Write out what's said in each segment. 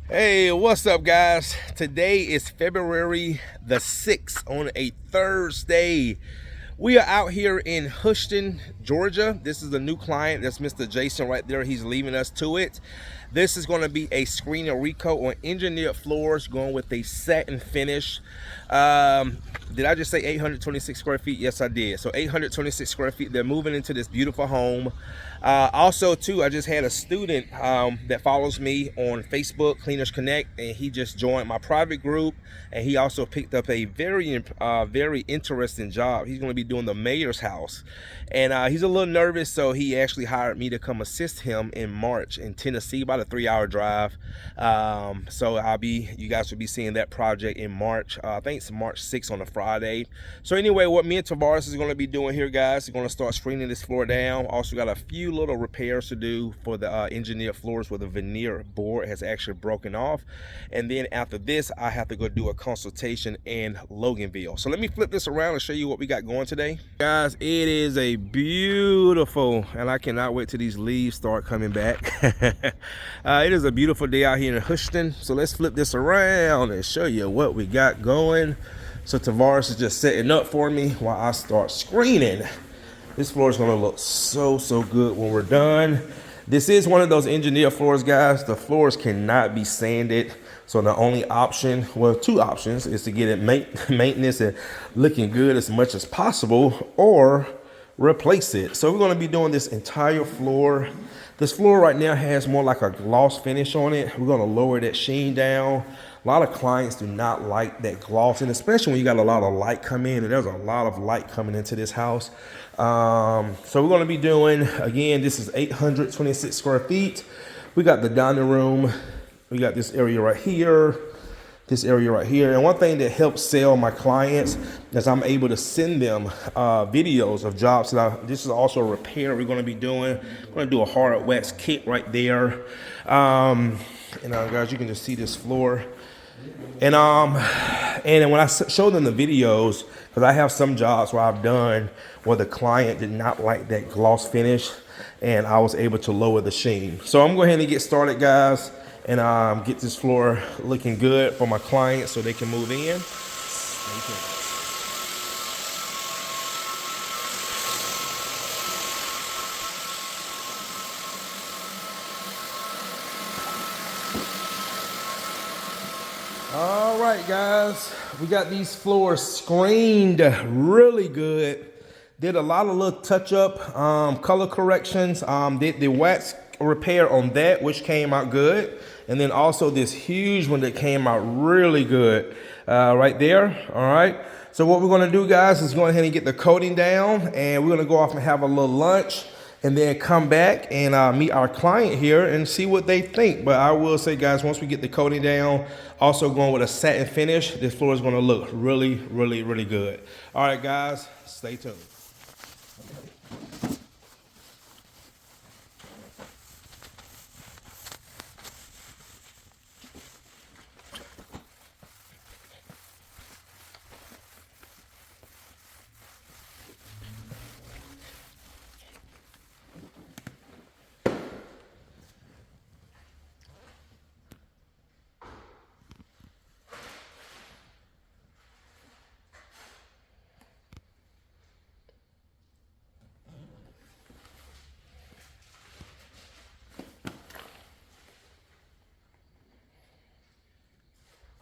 Hey, what's up, guys? Today is February the 6th on a Thursday. We are out here in Houston, Georgia. This is a new client. That's Mr. Jason right there. He's leaving us to it. This is going to be a screen and recoat on engineered floors, going with a satin finish. Did I just say 826 square feet? Yes, I did. So 826 square feet. They're moving into this beautiful home. Also, too, I just had a student that follows me on Facebook, Cleaners Connect, and he just joined my private group. And he also picked up a very interesting job. He's going to be doing the mayor's house, and he's a little nervous, so he actually hired me to come assist him in March in Tennessee, about a 3-hour drive. So you guys will be seeing that project in March. I think it's March 6th on a Friday. So anyway, what me and Tavares is going to be doing here, guys, is going to start screening this floor down. Also got a few little repairs to do for the engineered floors where the veneer board has actually broken off. And then after this, I have to go do a consultation in Loganville. So let me flip this around and show you what we got going today. Guys, it is a beautiful, and I cannot wait till these leaves start coming back. It is a beautiful day out here in Houston. So let's flip this around and show you what we got going. So Tavares is just setting up for me while I start screening. This floor is gonna look so good when we're done. This is one of those engineered floors, guys. The floors cannot be sanded. So the only option, well, two options, is to get it maintenance and looking good as much as possible, or replace it. So we're gonna be doing this entire floor. This floor right now has more like a gloss finish on it. We're gonna lower that sheen down. A lot of clients do not like that gloss, and especially when you got a lot of light come in, and there's a lot of light coming into this house. So we're going to be doing, again, this is 826 square feet. We got the dining room. We got this area right here, this area right here. And one thing that helps sell my clients is I'm able to send them videos of jobs. This is also a repair we're going to be doing. We're going to do a hard wax kit right there. Guys, you can just see this floor. And when I show them the videos, because I have some jobs where I've done where the client did not like that gloss finish, and I was able to lower the sheen. So I'm going to go ahead and get started, guys, and get this floor looking good for my clients so they can move in. All right, guys, we got these floors screened really good. Did a lot of little touch-up, color corrections. Did the wax repair on that, which came out good. And then also this huge one that came out really good right there. All right. So what we're going to do, guys, is go ahead and get the coating down, and we're going to go off and have a little lunch, and then come back and meet our client here and see what they think. But I will say, guys, once we get the coating down, also going with a satin finish, this floor is going to look really good. All right, guys, stay tuned.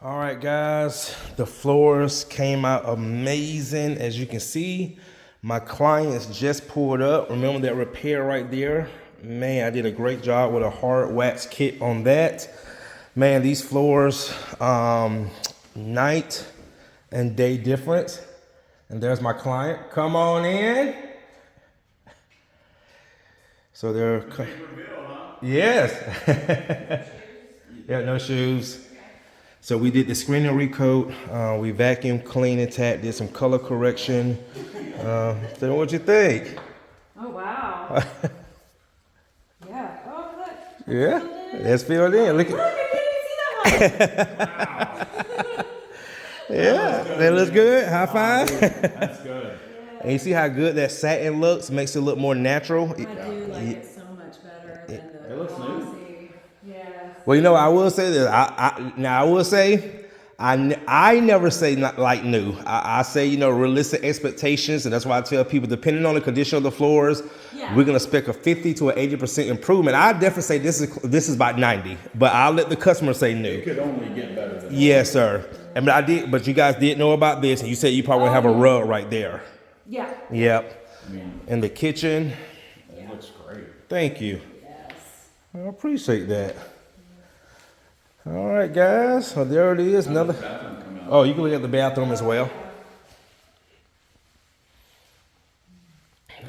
All right, guys, the floors came out amazing. As you can see, my clients just pulled up. Remember that repair right there? Man, I did a great job with a hard wax kit on that. Man, these floors, night and day difference. And there's my client. Come on in. So they're, yes. Yeah, no shoes. So we did the screen and recoat. We vacuumed, cleaned, and tapped, did some color correction. So what'd you think? Oh, wow. Yeah. Oh, look. Yeah, that's filled in. Look Look, I didn't even see that one. Yeah, that looks good. High five. That's good. And you see how good that satin looks? Makes it look more natural. I do like it so much better than the It looks new. glossy. Yes. Well, you know, I will say this. I will say, I never say not like new. I say, you know, realistic expectations, and that's why I tell people, depending on the condition of the floors, we're gonna expect a 50 to an 80% improvement. I definitely say this is about 90, but I'll let the customer say new. It could only get better than that. Yes, sir. And but you guys did know about this, and you said you probably have a rug right there. Yeah. Yep. I mean, In the kitchen. it looks great. Thank you. Yes. I appreciate that. All right, guys. So there it is. Another. Bathroom come out. Oh, you can look at the bathroom as well.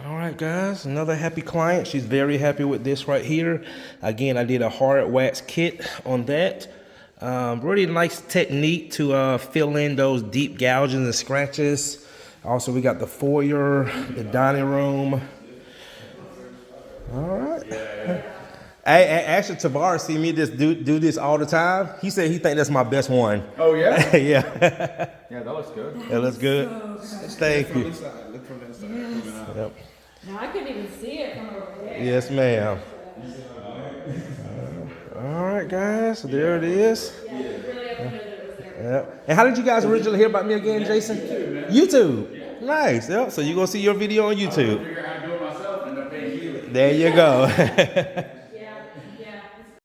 All right, guys. Another happy client. She's very happy with this right here. Again, I did a hard wax kit on that. Really nice technique to fill in those deep gouges and scratches. Also, we got the foyer, the dining room. All right. Hey, actually, Tavares see me just do this all the time. He said he think that's my best one. Oh, yeah? Yeah. Yeah, that looks good. That looks good. Thank you. Look from inside. Yep. Now I couldn't even see it from over there. Yes, ma'am. All right, guys. So there it is. Yep. And how did you guys originally hear about me again, Jason? YouTube. Nice. Yep. So you're gonna see your video on YouTube. Figure out how to do it myself and end up paying you. There you go.